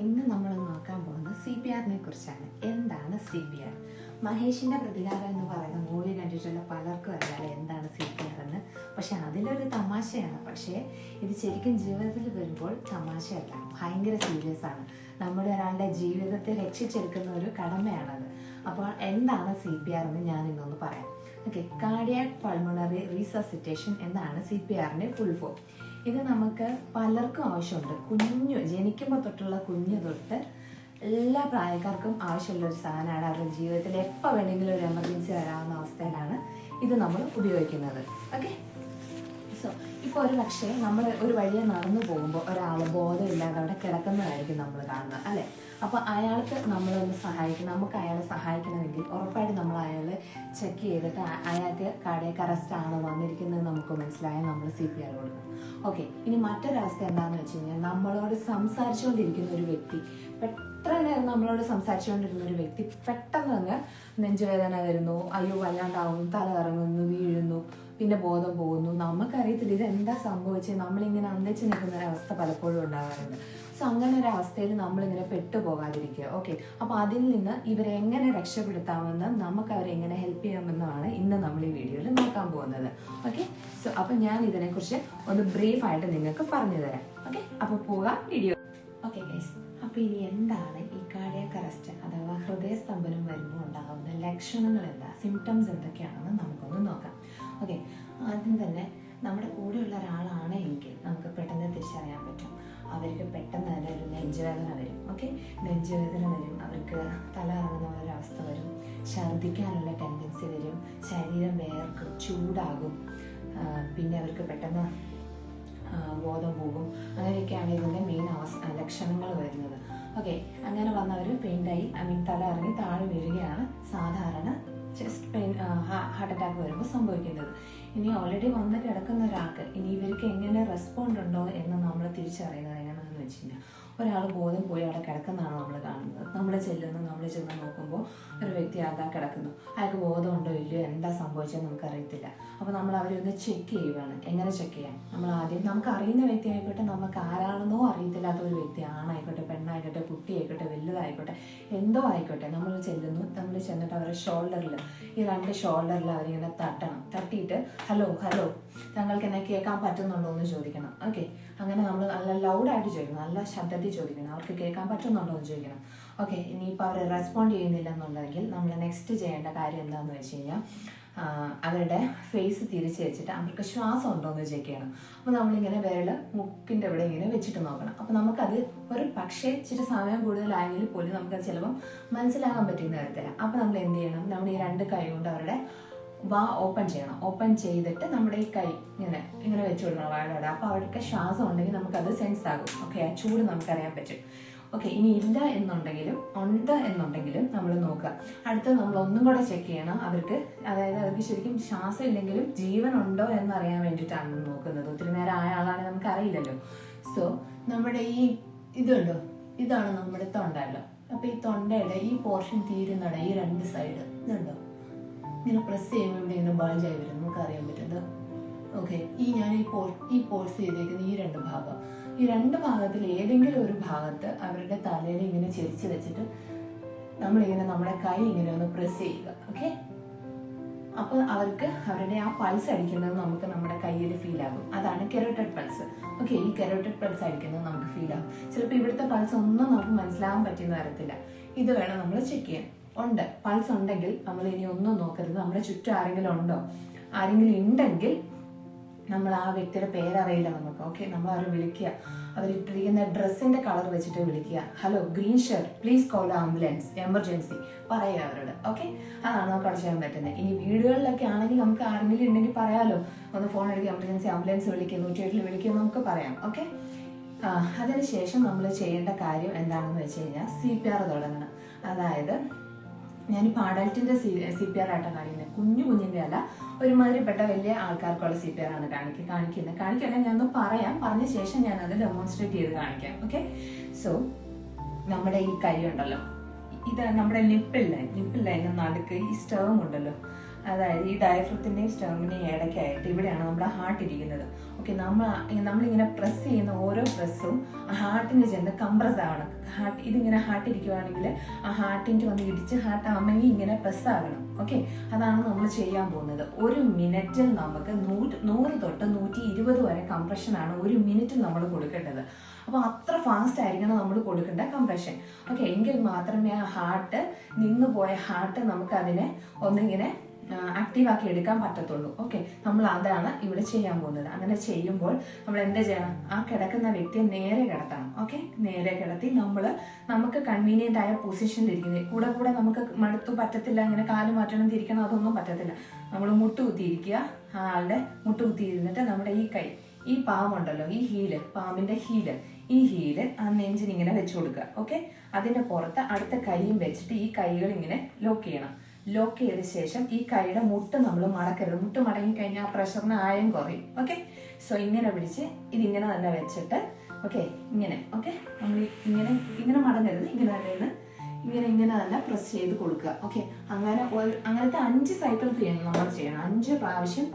ഇന്ന് നമ്മൾ നോക്കാൻ പോകുന്നത് CPR-നെ കുറിച്ചാണ്. എന്താണ് CPR? മഹേഷിന്റെ പ്രതികാരം എന്ന് പറയുന്ന മൂവി കണ്ടിട്ടുള്ള പലർക്കും അറിയാലോ എന്താണ് CPR എന്ന്. പക്ഷെ അതിലൊരു തമാശയാണ്. പക്ഷേ ഇത് ശരിക്കും ജീവിതത്തിൽ വരുമ്പോൾ തമാശയല്ല, ഭയങ്കര സീരിയസ് ആണ്. നമ്മുടെ ഒരാളുടെ ജീവിതത്തെ രക്ഷിച്ചെടുക്കുന്ന ഒരു കടമയാണത്. അപ്പോൾ എന്താണ് CPR എന്ന് ഞാൻ ഇന്നൊന്ന് പറയാം. ഓക്കെ, കാർഡിയാക് പൾമണറി റീസസിറ്റേഷൻ എന്നാണ് CPR-ന്റെ ഫുൾ ഫോം. ഇത് നമുക്ക് പലർക്കും ആവശ്യമുണ്ട്. ജനിക്കുമ്പോൾ തൊട്ടുള്ള കുഞ്ഞു തൊട്ട് എല്ലാ പ്രായക്കാർക്കും ആവശ്യമുള്ള ഒരു സാധനമാണ്. അവരുടെ ജീവിതത്തിൽ എപ്പോൾ വേണമെങ്കിലും ഒരു എമർജൻസി വരാവുന്ന അവസ്ഥയിലാണ് ഇത് നമ്മൾ ഉപയോഗിക്കുന്നത്. ഓക്കെ, സോ ഇപ്പോൾ ഒരു പക്ഷേ നമ്മൾ ഒരു വഴിയെ നടന്നു പോകുമ്പോൾ ഒരാൾ ബോധമില്ലാതെ അവിടെ കിടക്കുന്നതായിരിക്കും നമ്മൾ കാണുന്നത്, അല്ലേ? അപ്പോൾ അയാൾക്ക് നമ്മളൊന്ന് സഹായിക്കണം, നമുക്ക് അയാളെ സഹായിക്കണമെങ്കിൽ ഉറപ്പായിട്ട് നമ്മൾ അയാളെ ചെക്ക് ചെയ്തിട്ട് അയാൾക്ക് കാർഡിയാക് അറസ്റ്റ് ആണ് വന്നിരിക്കുന്നത് നമുക്ക് മനസ്സിലായാൽ നമ്മൾ CPR കൊടുക്കണം. ഓക്കെ, ഇനി മറ്റൊരവസ്ഥ എന്താണെന്ന് വെച്ച് കഴിഞ്ഞാൽ നമ്മളോട് സംസാരിച്ചുകൊണ്ടിരിക്കുന്ന ഒരു വ്യക്തി, എത്ര നേരം നമ്മളോട് സംസാരിച്ചുകൊണ്ടിരുന്ന ഒരു വ്യക്തി പെട്ടെന്ന് അങ്ങ് നെഞ്ചുവേദന വരുന്നു, അയ്യോ വല്ലാണ്ടാവുന്നു, തല ഇറങ്ങുന്നു, വീഴുന്നു, പിന്നെ ബോധം പോകുന്നു. നമുക്കറിയത്തില്ല ഇതെന്താ സംഭവിച്ചത്. നമ്മളിങ്ങനെ അന്തച്ച് നിൽക്കുന്ന ഒരവസ്ഥ പലപ്പോഴും ഉണ്ടാകാറുണ്ട്. സോ അങ്ങനെ ഒരു അവസ്ഥയിൽ നമ്മളിങ്ങനെ പെട്ടുപോകാതിരിക്കുക. ഓക്കെ, അപ്പോൾ അതിൽ നിന്ന് ഇവരെ എങ്ങനെ രക്ഷപ്പെടുത്താമെന്ന് നമുക്ക് അവരെ എങ്ങനെ ഹെൽപ്പ് ചെയ്യാമെന്നാണ് ഇന്ന് നമ്മൾ ഈ വീഡിയോയിൽ നോക്കാൻ പോകുന്നത്. ഓക്കെ, സോ അപ്പം ഞാൻ ഇതിനെക്കുറിച്ച് ഒന്ന് ബ്രീഫായിട്ട് നിങ്ങൾക്ക് പറഞ്ഞു തരാം. ഓക്കെ, അപ്പോൾ പോകാം വീഡിയോ. ഓക്കെ ഗൈസ്, അപ്പോൾ ഇനി എന്താണ് ഈ കാർഡിയാക് അറസ്റ്റ് അഥവാ ഹൃദയസ്തംഭനം വരുമ്പോൾ ഉണ്ടാകുന്ന ലക്ഷണങ്ങൾ എന്താ, സിംറ്റംസ് എന്തൊക്കെയാണെന്ന് നമുക്കൊന്ന് നോക്കാം. ഓക്കെ, ആദ്യം തന്നെ നമ്മുടെ കൂടെയുള്ള ഒരാളാണ് എങ്കിൽ നമുക്ക് പെട്ടെന്ന് തിരിച്ചറിയാൻ പറ്റും. അവർക്ക് പെട്ടെന്ന് തന്നെ ഒരു നെഞ്ചുവേദന വരും. ഓക്കെ, നെഞ്ചുവേദന വരും, അവർക്ക് തല ഇറങ്ങുന്ന ഒരവസ്ഥ വരും, ഛർദ്ദിക്കാനുള്ള ടെൻഡൻസി വരും, ശരീരം വേർക്കും, ചൂടാകും, പിന്നെ അവർക്ക് പെട്ടെന്ന് ബോധം പോകും. അങ്ങനെയൊക്കെയാണ് ഇതിൻ്റെ മെയിൻ ലക്ഷണങ്ങൾ വരുന്നത്. ഓക്കെ, അങ്ങനെ വന്നവർ പെയിൻ്റായി തല ഇറങ്ങി താഴെ വീഴുകയാണ് സാധാരണ ചെസ്റ്റ് പെയിൻ ഹാർട്ട് അറ്റാക്ക് വരുമ്പോൾ സംഭവിക്കുന്നത്. ഇനി ഓൾറെഡി വന്ന് കിടക്കുന്ന ഒരാൾക്ക് ഇനി ഇവർക്ക് എങ്ങനെ റെസ്പോണ്ട് ഉണ്ടോ എന്ന് നമ്മൾ തിരിച്ചറിയുന്നത് എങ്ങനെയാണെന്ന് വെച്ച് കഴിഞ്ഞാൽ, ഒരാൾ ബോധം പോയി അവിടെ കിടക്കുന്നതാണ് നമ്മൾ കാണുന്നത്. നമ്മൾ ചെന്ന് നോക്കുമ്പോൾ ഒരു വ്യക്തി അതാ കിടക്കുന്നു, അയാൾക്ക് ബോധമുണ്ടോ ഇല്ലയോ, എന്താ സംഭവിച്ചതെന്ന് നമുക്കറിയത്തില്ല. അപ്പോൾ നമ്മൾ അവരെ ഒന്ന് ചെക്ക് ചെയ്യുകയാണ്. എങ്ങനെ ചെക്ക് ചെയ്യാം? നമ്മൾ ആദ്യം നമുക്ക് അറിയുന്ന വ്യക്തി ആയിക്കോട്ടെ, നമുക്ക് ആരാണെന്നോ അറിയത്തില്ലാത്ത ഒരു വ്യക്തി, ആണായിക്കോട്ടെ പെണ്ണായിക്കോട്ടെ കുട്ടിയായിക്കോട്ടെ വലുതായിക്കോട്ടെ എന്തോ ആയിക്കോട്ടെ, നമ്മൾ ചെന്നിട്ട് അവരുടെ ഷോൾഡറിൽ, ഈ രണ്ട് ഷോൾഡറിൽ അവരിങ്ങനെ തട്ടണം. തട്ടിയിട്ട് ഹലോ താങ്കൾക്ക് എന്നെ കേൾക്കാൻ പറ്റുന്നുണ്ടോ എന്ന് ചോദിക്കണം. ഓക്കെ, അങ്ങനെ നമ്മൾ നല്ല ലൗഡായിട്ട് ചോദിക്കണം, നല്ല ശബ്ദത്തിൽ ചോദിക്കണം, അവർക്ക് കേൾക്കാൻ പറ്റുന്നുണ്ടോ എന്ന് ചോദിക്കണം. ഓക്കെ, ഇനിയിപ്പോൾ അവർ റെസ്പോണ്ട് ചെയ്യുന്നില്ലെന്നുണ്ടെങ്കിൽ നമ്മൾ നെക്സ്റ്റ് ചെയ്യേണ്ട കാര്യം എന്താണെന്ന് വെച്ച് കഴിഞ്ഞാൽ, അവരുടെ ഫേസ് തിരിച്ച് വെച്ചിട്ട് അവർക്ക് ശ്വാസം ഉണ്ടോ എന്ന് ചെക്ക് ചെയ്യണം. അപ്പോൾ നമ്മളിങ്ങനെ വിരല് മുക്കിൻ്റെ ഇവിടെ ഇങ്ങനെ വെച്ചിട്ട് നോക്കണം. അപ്പോൾ നമുക്കത് ഒരു പക്ഷേ ഇച്ചിരി സമയം കൂടുതലായെങ്കിൽ പോലും നമുക്കത് ചിലപ്പം മനസ്സിലാകാൻ പറ്റുന്ന തരത്തില്ല. അപ്പോൾ നമ്മൾ എന്ത് ചെയ്യണം, നമ്മൾ ഈ രണ്ട് കൈ കൊണ്ട് അവരുടെ വാ ഓപ്പൺ ചെയ്യണം. ഓപ്പൺ ചെയ്തിട്ട് നമ്മുടെ ഈ കൈ ഇങ്ങനെ വെച്ച് കൊടുക്കണം വാഴയുടെ. അപ്പോൾ അവർക്ക് ശ്വാസം ഉണ്ടെങ്കിൽ നമുക്കത് സെൻസ് ആകും. ഓക്കെ, ആ ചൂട് നമുക്കറിയാൻ പറ്റും. ഓക്കെ, ഇനി ഇല്ല എന്നുണ്ടെങ്കിലും ഉണ്ട് എന്നുണ്ടെങ്കിലും നമ്മൾ നോക്കുക. അടുത്ത് നമ്മൾ ഒന്നും കൂടെ ചെക്ക് ചെയ്യണം അവർക്ക്, അതായത് അവർക്ക് ശരിക്കും ശ്വാസം ഇല്ലെങ്കിലും ജീവൻ ഉണ്ടോ എന്നറിയാൻ വേണ്ടിയിട്ടാണ് നോക്കുന്നത്. ഒത്തിരി നേരം ആയ ആളാണെങ്കിൽ നമുക്ക് അറിയില്ലല്ലോ. സോ നമ്മുടെ ഈ ഇതുണ്ടോ, ഇതാണ് നമ്മുടെ തൊണ്ടല്ലോ. അപ്പോൾ ഈ തൊണ്ടയുടെ ഈ പോർഷൻ തീരുന്നട ഈ രണ്ട് സൈഡ് ഇതുണ്ടോ, ഇങ്ങനെ പ്രസ് ചെയ്യുമ്പോൾ ഇവിടെ ഇങ്ങനെ ബൾജായി വരും, നമുക്ക് അറിയാൻ പറ്റുന്നത്. ഓക്കെ, ഞാൻ ഈ പോഴ്സ് ചെയ്തേക്കുന്ന ഈ രണ്ട് ഭാഗത്തിൽ ഏതെങ്കിലും ഒരു ഭാഗത്ത് അവരുടെ തലയിൽ ഇങ്ങനെ ചെരിച്ച് വെച്ചിട്ട് നമ്മളിങ്ങനെ നമ്മുടെ കൈ ഇങ്ങനെ ഒന്ന് പ്രസ് ചെയ്യുക. ഓക്കെ, അപ്പോൾ അവർക്ക് അവരുടെ ആ പൾസ് അടിക്കുന്നത് നമുക്ക് നമ്മുടെ കയ്യിൽ ഫീൽ ആകും. അതാണ് കരോട്ടിഡ് പൾസ്. ഓക്കെ, ഈ കരോട്ടിഡ് പൾസ് അടിക്കുന്നത് നമുക്ക് ഫീൽ ആകും. ചിലപ്പോൾ ഇവിടുത്തെ പൾസ് ഒന്നും നമുക്ക് മനസ്സിലാകാൻ പറ്റുന്ന തരത്തില്ല. ഇത് വേണം നമ്മൾ ചെക്ക് ചെയ്യാൻ. ഉണ്ട്, പൾസ് ഉണ്ടെങ്കിൽ നമ്മൾ ഇനി ഒന്നും നോക്കരുത്. നമ്മുടെ ചുറ്റും ആരെങ്കിലും ഉണ്ടെങ്കിൽ നമ്മൾ ആ വ്യക്തിയുടെ പേരറിയില്ല നമുക്ക്. ഓക്കെ, നമ്മൾ അവരെ വിളിക്കുക, അവരിട്ടിരിക്കുന്ന ഡ്രസ്സിന്റെ കളർ വെച്ചിട്ട് വിളിക്കുക. Hello, green shirt, please call ambulance, emergency പറയുക അവരോട്. ഓക്കെ, അതാണ് നമുക്ക് അവിടെ ചെയ്യാൻ പറ്റുന്നത്. ഇനി വീടുകളിലൊക്കെ ആണെങ്കിൽ നമുക്ക് ആരെങ്കിലും ഉണ്ടെങ്കിൽ പറയാലോ, ഒന്ന് ഫോൺ എടുക്കുക, എമർജൻസി ആംബുലൻസ് വിളിക്കുക, 108 വിളിക്കുക, നമുക്ക് പറയാം. ഓക്കെ, അതിനുശേഷം നമ്മൾ ചെയ്യേണ്ട കാര്യം എന്താണെന്ന് വെച്ച് കഴിഞ്ഞാൽ CPR തുടങ്ങണം. അതായത് ഞാനിപ്പോൾ അഡൽറ്റിന്റെ CPR ആയിട്ടാണ് കാണിക്കുന്നത്, കുഞ്ഞിൻ്റെ അല്ല, ഒരുമാതിരിപ്പെട്ട വലിയ ആൾക്കാർക്കുള്ള CPR ആണ് കാണിക്കുന്നത്. ഞാനൊന്ന് പറഞ്ഞ ശേഷം ഞാൻ അത് ഡെമോൺസ്ട്രേറ്റ് ചെയ്ത് കാണിക്കാം. ഓക്കെ, സോ നമ്മുടെ ഈ കൈ ഉണ്ടല്ലോ, ഇത് നമ്മുടെ നിപ്പിൾ ലൈൻ നടുക്ക് ഈ സ്റ്റേം ഉണ്ടല്ലോ, അതായത് ഈ ഡയഫ്രത്തിന്റെയും സ്റ്റെർമിന്റെയും ഇടയ്ക്കായിട്ട് ഇവിടെയാണ് നമ്മുടെ ഹാർട്ട് ഇരിക്കുന്നത്. ഓക്കെ, നമ്മളിങ്ങനെ പ്രസ് ചെയ്യുന്ന ഓരോ പ്രസ്സും ഹാർട്ടിന് ചെന്ന് കംപ്രസ് ആവണം. ഇതിങ്ങനെ ഹാർട്ട് ഇരിക്കുവാണെങ്കിൽ ആ ഹാർട്ടിൻ്റെ വന്ന് ഇടിച്ച് ഹാർട്ട് അമങ്ങി ഇങ്ങനെ പ്രസ് ആകണം. ഓക്കെ, അതാണ് നമ്മൾ ചെയ്യാൻ പോകുന്നത്. 1 മിനിറ്റിൽ നമുക്ക് 100 തൊട്ട് 120 വരെ കംപ്രഷനാണ് 1 മിനിറ്റിൽ നമ്മൾ കൊടുക്കേണ്ടത്. അപ്പോൾ അത്ര ഫാസ്റ്റ് ആയിരിക്കണം നമ്മൾ കൊടുക്കേണ്ട കംപ്രഷൻ. ഓക്കെ, എങ്കിൽ മാത്രമേ ആ ഹാർട്ട് നിന്നുപോയ ഹാർട്ട് നമുക്ക് അതിനെ ഒന്നിങ്ങനെ ആക്റ്റീവ് ആക്കി എടുക്കാൻ പറ്റത്തുള്ളൂ. ഓക്കെ, നമ്മൾ അതാണ് ഇവിടെ ചെയ്യാൻ പോകുന്നത്. അങ്ങനെ ചെയ്യുമ്പോൾ നമ്മൾ എന്താ ചെയ്യണം? ആ കിടക്കുന്ന വ്യക്തിയെ നേരെ കിടത്തണം. ഓക്കെ, നേരെ കിടത്തി നമുക്ക് കൺവീനിയന്റ് ആയ പൊസിഷനിൽ ഇരിക്കുന്നത്. കൂടെ നമുക്ക് മടുത്തു പറ്റത്തില്ല, ഇങ്ങനെ കാല് മാറ്റണം തിരിക്കണം, അതൊന്നും പറ്റത്തില്ല. നമ്മൾ മുട്ടുകുത്തിയിരിക്കുക. ആളുടെ മുട്ടുകുത്തിയിരുന്നിട്ട് നമ്മുടെ ഈ പാമ്പുണ്ടല്ലോ, ഈ പാമ്പിന്റെ ഹീല് ആ നെഞ്ചിനിങ്ങനെ വെച്ചു കൊടുക്കുക. ഓക്കെ, അതിന്റെ പുറത്ത് അടുത്ത കൈയും വെച്ചിട്ട് ഈ കൈകൾ ഇങ്ങനെ ലോക്ക് ചെയ്യണം. ലോക്ക് ചെയ്ത ശേഷം ഈ കൈയുടെ മുട്ട് നമ്മൾ മടക്കരുത്. മുട്ട് മടങ്ങി കഴിഞ്ഞാൽ ആ പ്രഷറിന് ആയം കുറയും. ഓക്കെ, സോ ഇങ്ങനെ പിടിച്ച് ഇതിങ്ങനെ തന്നെ വെച്ചിട്ട് ഓക്കെ നമ്മൾ ഇങ്ങനെ മടങ്ങരുത്, ഇങ്ങനെ തന്നെ പ്രസ് ചെയ്ത് കൊടുക്കുക. ഓക്കെ, അങ്ങനത്തെ 5 സൈക്കിൾ നമ്മൾ ചെയ്യണം. 5 പ്രാവശ്യം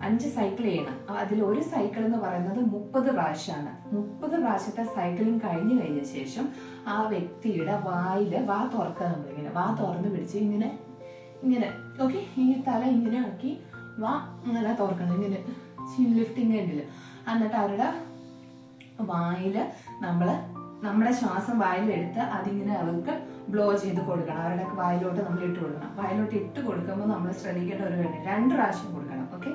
5 സൈക്കിൾ ചെയ്യണം. അതിൽ ഒരു സൈക്കിൾ എന്ന് പറയുന്നത് 30 പ്രാവശ്യമാണ്. 30 പ്രാവശ്യത്തെ സൈക്ലിംഗ് കഴിഞ്ഞ ശേഷം ആ വ്യക്തിയുടെ വാ തുറക്കുക. നമ്മളിങ്ങനെ വാ തുറന്ന് പിടിച്ച് ഇങ്ങനെ ഓക്കെ, ഈ തല ഇങ്ങനെ ആക്കി വാ അങ്ങനെ തുറക്കണം. ഇങ്ങനെ ലിഫ്റ്റിംഗ് ഹാൻഡില്. എന്നിട്ട് അവരുടെ വായില് നമ്മുടെ ശ്വാസം വായിലെടുത്ത് അതിങ്ങനെ അവർക്ക് ബ്ലോ ചെയ്ത് കൊടുക്കണം. അവരുടെ വായിലോട്ട് നമ്മൾ ഇട്ട് കൊടുക്കണം. വായിലോട്ട് ഇട്ട് കൊടുക്കുമ്പോൾ നമ്മൾ ശ്രദ്ധിക്കേണ്ട ഒരു കാര്യം, 2 പ്രാവശ്യം കൊടുക്കണം. ഓക്കെ,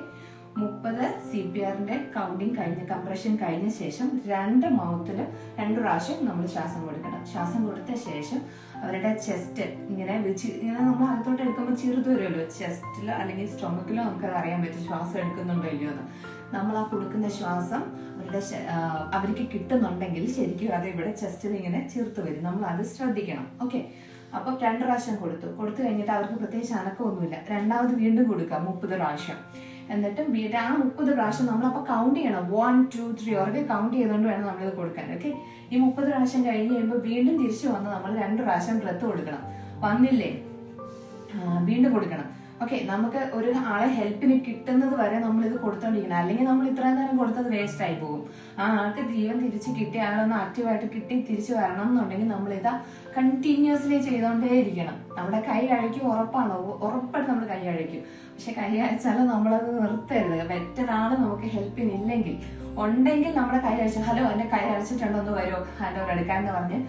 30 CPRന്റെ കൗണ്ടിങ് കംപ്രഷൻ കഴിഞ്ഞ ശേഷം 2 മൗത്തിൽ 2 പ്രാവശ്യം നമ്മൾ ശ്വാസം കൊടുക്കണം. ശ്വാസം കൊടുത്ത ശേഷം അവരുടെ ചെസ്റ്റ് ഇങ്ങനെ നമ്മൾ അകത്തോട്ട് എടുക്കുമ്പോൾ ചെറുത് വരുമല്ലോ, ചെസ്റ്റിലോ അല്ലെങ്കിൽ സ്റ്റൊമക്കിലോ നമുക്കത് അറിയാൻ പറ്റും ശ്വാസം എടുക്കുന്നുണ്ടോ ഇല്ലയോ എന്ന്. നമ്മൾ ആ കൊടുക്കുന്ന ശ്വാസം അവർക്ക് കിട്ടുന്നുണ്ടെങ്കിൽ ശരിക്കും അത് ഇവിടെ ചെസ്റ്റിൽ ഇങ്ങനെ ചെറുത്ത് വരും. നമ്മൾ അത് ശ്രദ്ധിക്കണം. ഓക്കെ, അപ്പൊ 2 പ്രാവശ്യം കൊടുത്തു കഴിഞ്ഞിട്ട് അവർക്ക് പ്രത്യേകിച്ച് അനക്കമൊന്നുമില്ല. രണ്ടാമത് വീണ്ടും കൊടുക്കാം 30 പ്രാവശ്യം. എന്നിട്ട് ആ 30 പ്രാവശ്യം നമ്മളപ്പോൾ കൗണ്ട് ചെയ്യണം. 1 2 3 അവർക്ക് കൗണ്ട് ചെയ്തുകൊണ്ട് വേണം നമ്മളിത് കൊടുക്കാൻ. ഓക്കെ, ഈ 30 പ്രാവശ്യം കഴിഞ്ഞ് കഴിയുമ്പോൾ വീണ്ടും തിരിച്ചു വന്ന് നമ്മൾ 2 പ്രാവശ്യം ബ്രത്ത് കൊടുക്കണം. വന്നില്ലേ, വീണ്ടും കൊടുക്കണം. ഓക്കെ, നമുക്ക് ഒരു ആളെ ഹെൽപ്പിന് കിട്ടുന്നത് വരെ നമ്മൾ ഇത് കൊടുത്തോണ്ടിരിക്കണം. അല്ലെങ്കിൽ നമ്മൾ ഇത്രയും നേരം കൊടുത്തത് വേസ്റ്റ് ആയി പോകും. ആ ആൾക്ക് ജീവൻ തിരിച്ച് കിട്ടിയ ആളൊന്ന് ആക്റ്റീവായിട്ട് തിരിച്ചു വരണം എന്നുണ്ടെങ്കിൽ നമ്മൾ ഇതാ കണ്ടിന്യൂസ്ലി ചെയ്തോണ്ടേ ഇരിക്കണം. നമ്മുടെ കൈ അഴയ്ക്കും, ഉറപ്പായിട്ട് നമ്മൾ കൈ അഴയ്ക്കും. പക്ഷെ കൈ അയച്ചാലും നമ്മളത് നിർത്തരുത്. മറ്റൊരാൾ നമുക്ക് ഹെൽപ്പിനില്ലെങ്കിൽ ഉണ്ടെങ്കിൽ നമ്മുടെ കൈ അയച്ചു, ഹലോ എന്നെ കൈ അയച്ചിട്ടുണ്ടോ, ഒന്ന് വരുമോ ഹാൻഡ് എടുക്കാന്ന് പറഞ്ഞ്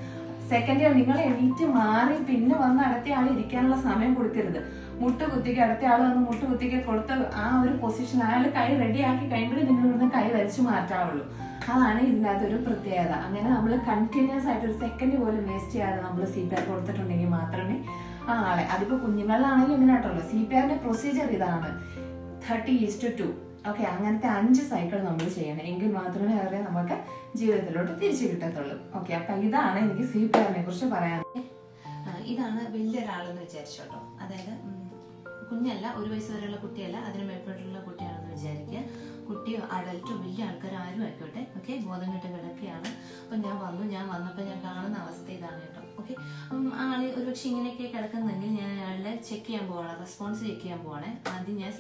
സെക്കൻഡ് നിങ്ങൾ എണീറ്റ് മാറി പിന്നെ വന്ന് അടുത്ത ആൾ ഇരിക്കാനുള്ള സമയം കൊടുക്കരുത്. മുട്ടുകുത്തിക്ക് അടുത്ത ആൾ വന്ന് മുട്ടുകുത്തിക്ക് കൊടുത്ത ആ ഒരു പൊസിഷൻ അയാൾ കൈ റെഡിയാക്കി കഴിയുമ്പോഴേ നിങ്ങൾ ഇവിടുന്ന് കൈ വലിച്ചു മാറ്റാവുള്ളൂ. അതാണ് ഇതിനകത്തൊരു പ്രത്യേകത. അങ്ങനെ നമ്മൾ കണ്ടിന്യൂസ് ആയിട്ട് ഒരു സെക്കൻഡ് പോലും വേസ്റ്റ് ചെയ്യാതെ നമ്മൾ CPR കൊടുത്തിട്ടുണ്ടെങ്കിൽ മാത്രമേ ആ ആളെ, അതിപ്പോ കുഞ്ഞുങ്ങളിലാണെങ്കിലും ഇങ്ങനെ ആയിട്ടുള്ളൂ. CPRന്റെ പ്രൊസീജിയർ ഇതാണ് 30:2. ഓക്കെ, അങ്ങനത്തെ 5 സൈക്കിൾ നമ്മൾ ചെയ്യണം. എങ്കിൽ മാത്രമേ അവരെ നമുക്ക് ജീവിതത്തിലോട്ട് തിരിച്ചു കിട്ടത്തുള്ളൂ. ഓക്കെ, അപ്പൊ ഇതാണ് എനിക്ക് CPRനെ കുറിച്ച് പറയാൻ. ഇതാണ് വലിയൊരാളെന്ന് വിചാരിച്ചോട്ടോ. അതായത് കുഞ്ഞല്ല, 1 വയസ്സ് വരെയുള്ള കുട്ടിയല്ല, അതിന് മേൽപ്പെട്ടുള്ള കുട്ടിയാണെന്ന് വിചാരിക്കുക. കുട്ടിയോ അഡൽട്ടോ വലിയ ആൾക്കാർ ആരും ആയിക്കോട്ടെ. ഓക്കെ, ബോധം കെട്ട് കിടക്കുകയാണ്. അപ്പൊ ഞാൻ വന്നപ്പോൾ ഞാൻ കാണുന്ന അവസ്ഥ ഇതാണ് കേട്ടോ. ഓക്കെ, ആള് ഒരുപക്ഷെ ഇങ്ങനെയൊക്കെ കിടക്കുന്നെങ്കിൽ ഞാൻ അയാളുടെ ചെക്ക് ചെയ്യാൻ പോവാണ്, റെസ്പോൺസ് ചെക്ക് ചെയ്യാൻ പോവാണേ. ആദ്യം ഞാൻ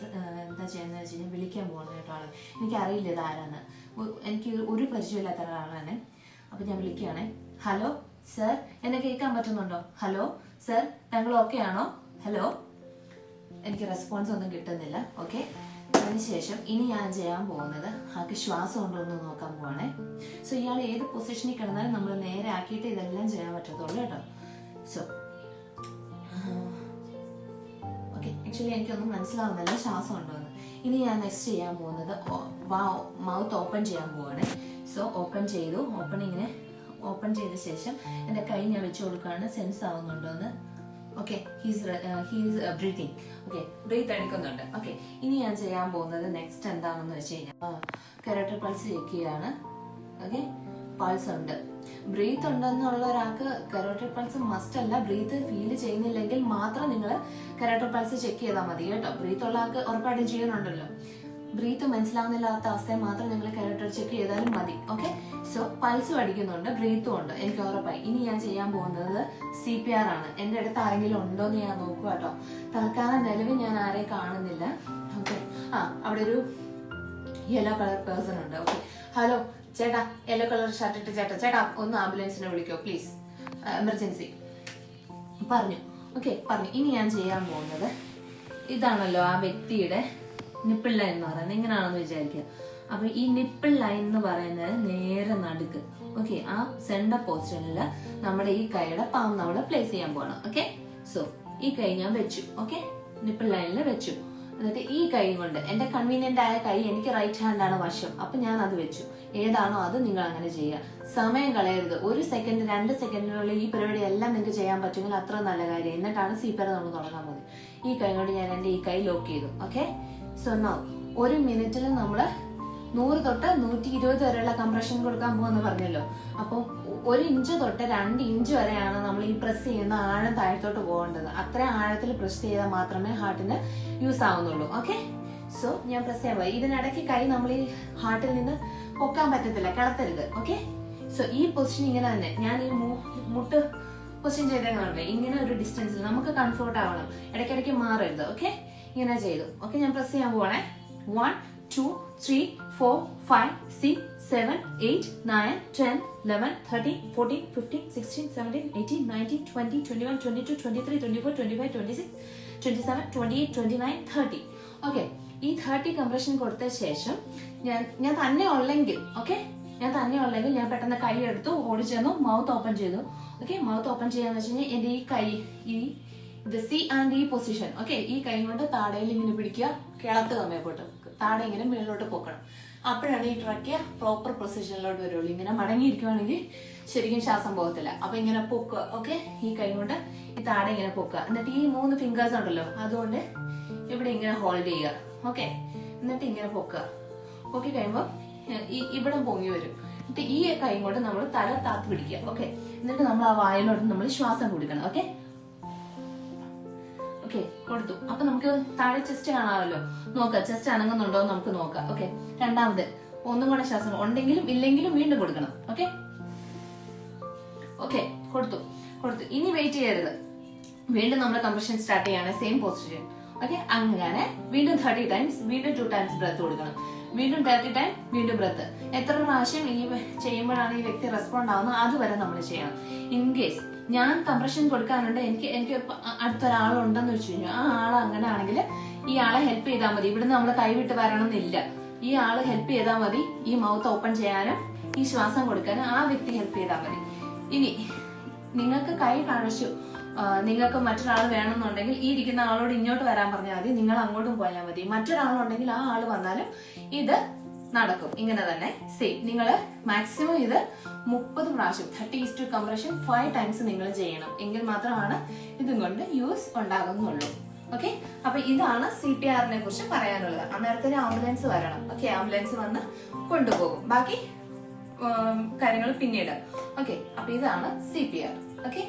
എന്താ ചെയ്യുന്നത് വെച്ച് കഴിഞ്ഞാൽ വിളിക്കാൻ പോവാണ് കേട്ടോ. ആള് എനിക്കറിയില്ല ഇത് ആരാന്ന്, എനിക്ക് ഒരു പരിചയമില്ലാത്ത ഒരാളാണ്. അപ്പൊ ഞാൻ വിളിക്കുകയാണേ. ഹലോ സർ, എന്നെ കേൾക്കാൻ പറ്റുന്നുണ്ടോ? ഹലോ സർ, താങ്കൾ ഓക്കെ ആണോ? ഹലോ. എനിക്ക് റെസ്പോൺസ് ഒന്നും കിട്ടുന്നില്ല. ഓക്കെ, അതിനുശേഷം ഇനി ഞാൻ ചെയ്യാൻ പോകുന്നത് ആൾക്ക് ശ്വാസം ഉണ്ടോ എന്ന് നോക്കാൻ പോവാണേ. സോ ഇയാൾ ഏത് പൊസിഷനിൽ കിടന്നാലും നമ്മൾ നേരെ ആക്കിയിട്ട് ഇതെല്ലാം ചെയ്യാൻ പറ്റത്തുള്ളൂ കേട്ടോ. സോ ഓക്കെ, ആക്ച്വലി എനിക്കൊന്നും മനസ്സിലാവുന്നില്ല ശ്വാസം ഉണ്ടോ എന്ന്. ഇനി ഞാൻ നെക്സ്റ്റ് ചെയ്യാൻ പോകുന്നത് മൗത്ത് ഓപ്പൺ ചെയ്യാൻ പോവാണേ. സോ ഓപ്പൺ ചെയ്ത ശേഷം എൻ്റെ കൈ ഞാൻ വെച്ച് കൊടുക്കുകയാണ്. സെൻസ് ആവുന്നുണ്ടോ എന്ന്. Okay, he's breathing. Okay, breath എടുക്കുന്നുണ്ട്. ഓക്കെ, ഇനി ഞാൻ ചെയ്യാൻ പോകുന്നത് നെക്സ്റ്റ് എന്താണെന്ന് വെച്ച് കഴിഞ്ഞാൽ കരോട്ടറി പൾസ് ചെക്ക് ചെയ്യാണ്. ഓക്കെ, പൾസ് ഉണ്ട്, ബ്രീത്ത് ഉണ്ടെന്നുള്ള ഒരാൾക്ക് കരോട്ടറി പൾസ് മസ്റ്റ് അല്ല. ബ്രീത്ത് ഫീൽ ചെയ്യുന്നില്ലെങ്കിൽ മാത്രം നിങ്ങൾ കരോട്ടറി പൾസ് ചെക്ക് ചെയ്താൽ മതി കേട്ടോ. ബ്രീത്ത് ഉള്ള ആൾക്ക് ഉറപ്പായിട്ടും ചെയ്യുന്നുണ്ടല്ലോ. ബ്രീത്ത് മനസ്സിലാവുന്നില്ലാത്ത അവസ്ഥയെ മാത്രം നിങ്ങൾ കൈവിട്ട് ചെക്ക് ചെയ്താലും മതി. ഓക്കെ, സോ പൾസും അടിക്കുന്നുണ്ട്, ബ്രീത്തും ഉണ്ട്, എനിക്ക് ഉറപ്പായി. ഇനി ഞാൻ ചെയ്യാൻ പോകുന്നത് CPR ആണ്. എന്റെ അടുത്ത് ആരെങ്കിലും ഉണ്ടോ എന്ന് ഞാൻ നോക്കുക കേട്ടോ. തൽക്കാലം നിലവിൽ ഞാൻ ആരെയും കാണുന്നില്ല. ഓക്കെ, അവിടെ ഒരു യെല്ലോ കളർ പേഴ്സൺ ഉണ്ട്. ഓക്കെ, ഹലോ ചേട്ടാ, യെല്ലോ കളർ ഷർട്ട് ഇട്ട് ചേട്ടാ ഒന്ന് ആംബുലൻസിനെ വിളിക്കോ പ്ലീസ്, എമർജൻസി പറഞ്ഞു. ഓക്കെ, പറഞ്ഞു. ഇനി ഞാൻ ചെയ്യാൻ പോകുന്നത് ഇതാണല്ലോ ആ വ്യക്തിയുടെ നിപ്പിൾ ലൈൻ എന്ന് പറയുന്നത്, ഇങ്ങനെയാണെന്ന് വിചാരിക്കുക. അപ്പൊ ഈ നിപ്പിൾ ലൈൻ എന്ന് പറയുന്നത് നേരെ നടുക്ക്. ഓക്കെ, ആ സെന്റർ പൊസിഷനിൽ നമ്മുടെ ഈ കൈയുടെ പാം നമ്മൾ പ്ലേസ് ചെയ്യാൻ പോകണം. ഓക്കെ, സോ ഈ കൈ ഞാൻ വെച്ചു. ഓക്കെ, നിപ്പിൾ ലൈനിൽ വെച്ചു. എന്നിട്ട് ഈ കൈ കൊണ്ട് എന്റെ കൺവീനിയന്റ് ആയ കൈ, എനിക്ക് റൈറ്റ് ഹാൻഡ് ആണ് വശം, അപ്പൊ ഞാൻ അത് വെച്ചു. ഏതാണോ അത് നിങ്ങൾ അങ്ങനെ ചെയ്യുക. സമയം കളയരുത്. 1 സെക്കൻഡ് 2 സെക്കൻഡിനുള്ളിൽ ഈ പരിപാടി എല്ലാം നിങ്ങൾക്ക് ചെയ്യാൻ പറ്റുമെങ്കിൽ അത്ര നല്ല കാര്യം. എന്നിട്ടാണ് CPR നമ്മൾ തുടങ്ങാൻ പോകുന്നത്. ഈ കൈ കൊണ്ട് ഞാൻ എന്റെ ഈ കൈ ലോക്ക് ചെയ്തു. ഓക്കെ, സോ നൗ 1 മിനിറ്റിൽ നമ്മള് 100 തൊട്ട് 120 വരെയുള്ള കംപ്രഷൻ കൊടുക്കാൻ പോകുമെന്ന് പറഞ്ഞല്ലോ. അപ്പൊ 1 ഇഞ്ച് തൊട്ട് 2 ഇഞ്ച് വരെയാണ് നമ്മൾ ഈ പ്രസ് ചെയ്യുന്ന ആഴം താഴത്തോട്ട് പോകേണ്ടത്. അത്ര ആഴത്തിൽ പ്രസ് ചെയ്താൽ മാത്രമേ ഹാർട്ടിന് യൂസ് ആവുന്നുള്ളൂ. ഓക്കെ, സോ ഞാൻ പ്രസ് ചെയ്യാൻ പോയി. ഇതിനിടയ്ക്ക് കൈ നമ്മൾ ഈ ഹാർട്ടിൽ നിന്ന് പൊക്കാൻ പറ്റത്തില്ല, കിടത്തരുത്. ഓക്കെ, സോ ഈ പൊസിഷൻ ഇങ്ങനെ തന്നെ. ഞാൻ ഈ മുട്ട് പൊസിഷൻ ചെയ്തേക്കാണല്ലേ, ഇങ്ങനെ ഒരു ഡിസ്റ്റൻസിൽ നമുക്ക് കംഫോർട്ട് ആവണം. ഇടയ്ക്കിടയ്ക്ക് മാറരുത്. ഓക്കെ, ഇങ്ങനെ ചെയ്തു. ഓക്കെ, ഞാൻ പ്രസ് ചെയ്യാൻ പോവാണേ. 1 2 3 4 5 6 7 8 9 10 11 13 14 15 16 17 18 19 20 21 22 23 24 25 26 27 28 29 30. ഓക്കെ, ഈ 30 കംപ്രഷൻ കൊടുത്ത ശേഷം ഞാൻ തന്നെ ഉള്ളെങ്കിൽ, ഓക്കെ, ഞാൻ തന്നെ ഉള്ളെങ്കിൽ ഞാൻ പെട്ടെന്ന് കൈ എടുത്തു, ഓടിച്ചെന്നു, മൗത്ത് ഓപ്പൺ ചെയ്തു. ഓക്കെ, മൗത്ത് ഓപ്പൺ ചെയ്യാന്ന് വെച്ച് കഴിഞ്ഞാൽ എന്റെ ഈ കൈ ഇത് C and E position. Okay, ഈ കൈ കൊണ്ട് താടയിൽ ഇങ്ങനെ പിടിക്കുക, കിളത്ത് കമ്മയപ്പോട്ട് താട ഇങ്ങനെ മുകളിലോട്ട് പൊക്കണം. അപ്പോഴാണ് ഈ ട്രക്കിയ പ്രോപ്പർ പൊസിഷനിലോട്ട് വരുള്ളൂ. ഇങ്ങനെ മടങ്ങിയിരിക്കുവാണെങ്കിൽ ശരിക്കും ശ്വാസം പോകത്തില്ല. അപ്പൊ ഇങ്ങനെ പൊക്കുക. ഓക്കെ, ഈ കൈ കൊണ്ട് ഈ താട ഇങ്ങനെ പൊക്കുക. എന്നിട്ട് ഈ 3 ഫിംഗേഴ്സ് ഉണ്ടല്ലോ, അതുകൊണ്ട് ഇവിടെ ഇങ്ങനെ ഹോൾഡ് ചെയ്യുക. ഓക്കെ, എന്നിട്ട് ഇങ്ങനെ പൊക്കുക. പൊക്കി കഴിയുമ്പോൾ ഇവിടെ പൊങ്ങി വരും. എന്നിട്ട് ഈ കൈ കൊണ്ട് നമ്മൾ തല താത്ത് പിടിക്കുക. ഓക്കെ, എന്നിട്ട് നമ്മൾ ആ വായിലോട്ട് നമ്മൾ ശ്വാസം കൊടുക്കണം. ഓക്കെ, ഓക്കെ, കൊടുത്തു. അപ്പൊ നമുക്ക് താഴെ ചെസ്റ്റ് കാണാമല്ലോ, നോക്കാം ചെസ്റ്റ് അനങ്ങുന്നുണ്ടോ എന്ന് നമുക്ക് നോക്കാം. ഓക്കെ, രണ്ടാമത് ഒന്നും കൂടെ ശ്വാസം ഉണ്ടെങ്കിലും ഇല്ലെങ്കിലും വീണ്ടും കൊടുക്കണം. ഓക്കെ, ഓക്കെ, കൊടുത്തു. ഇനി വെയിറ്റ് ചെയ്യരുത്. വീണ്ടും നമ്മൾ കംപ്രഷൻ സ്റ്റാർട്ട് ചെയ്യാണ്, സെയിം പൊസിഷൻ. ഓക്കെ, അങ്ങനെ വീണ്ടും 30 ടൈംസ്, വീണ്ടും 2 ടൈംസ് ബ്രത്ത് കൊടുക്കണം. വീണ്ടും 30 ടൈം, വീണ്ടും ബ്രത്ത്. എത്ര പ്രാവശ്യം ഈ ചെയ്യുമ്പോഴാണ് ഈ വ്യക്തി റെസ്പോണ്ട് ആവുന്നത് അതുവരെ നമ്മൾ ചെയ്യണം. ഇൻ കേസ് ഞാൻ കംപ്രഷൻ കൊടുക്കാനുണ്ട്, എനിക്ക് അടുത്തൊരാളുണ്ടെന്ന് വെച്ച് കഴിഞ്ഞാൽ ആ ആൾ അങ്ങനെ ആണെങ്കിൽ ഈ ആളെ ഹെൽപ്പ് ചെയ്താൽ മതി. ഇവിടുന്ന് നമ്മൾ കൈവിട്ട് വരണമെന്നില്ല. ഈ ആള് ഹെൽപ്പ് ചെയ്താൽ മതി. ഈ മൗത്ത് ഓപ്പൺ ചെയ്യാനും ഈ ശ്വാസം കൊടുക്കാനും ആ വ്യക്തി ഹെൽപ്പ് ചെയ്താൽ മതി. ഇനി നിങ്ങൾക്ക് കൈ കഴിച്ചു, നിങ്ങൾക്ക് മറ്റൊരാൾ വേണമെന്നുണ്ടെങ്കിൽ ഈ ഇരിക്കുന്ന ആളോട് ഇങ്ങോട്ട് വരാൻ പറഞ്ഞാൽ മതി, നിങ്ങൾ അങ്ങോട്ടും പോയാൽ മതി. മറ്റൊരാളുണ്ടെങ്കിൽ ആ ആള് വന്നാലും ഇത് നടക്കും. ഇങ്ങനെ തന്നെ സെയിം. നിങ്ങൾ മാക്സിമം ഇത് 30 പ്രാവശ്യം 30 കംപ്രഷൻ 5 ടൈംസ് നിങ്ങൾ ചെയ്യണം. എങ്കിൽ മാത്രമാണ് ഇതും കൊണ്ട് യൂസ് ഉണ്ടാകുന്നുള്ളൂ. ഓക്കെ, അപ്പൊ ഇതാണ് CPR-നെ കുറിച്ച് പറയാനുള്ളത്. അന്നേരത്തിന് ആംബുലൻസ് വരണം. ഓക്കെ, ആംബുലൻസ് വന്ന് കൊണ്ടുപോകും. ബാക്കി കാര്യങ്ങൾ പിന്നീട്. ഓക്കെ, അപ്പൊ ഇതാണ് CPR. ഓക്കെ.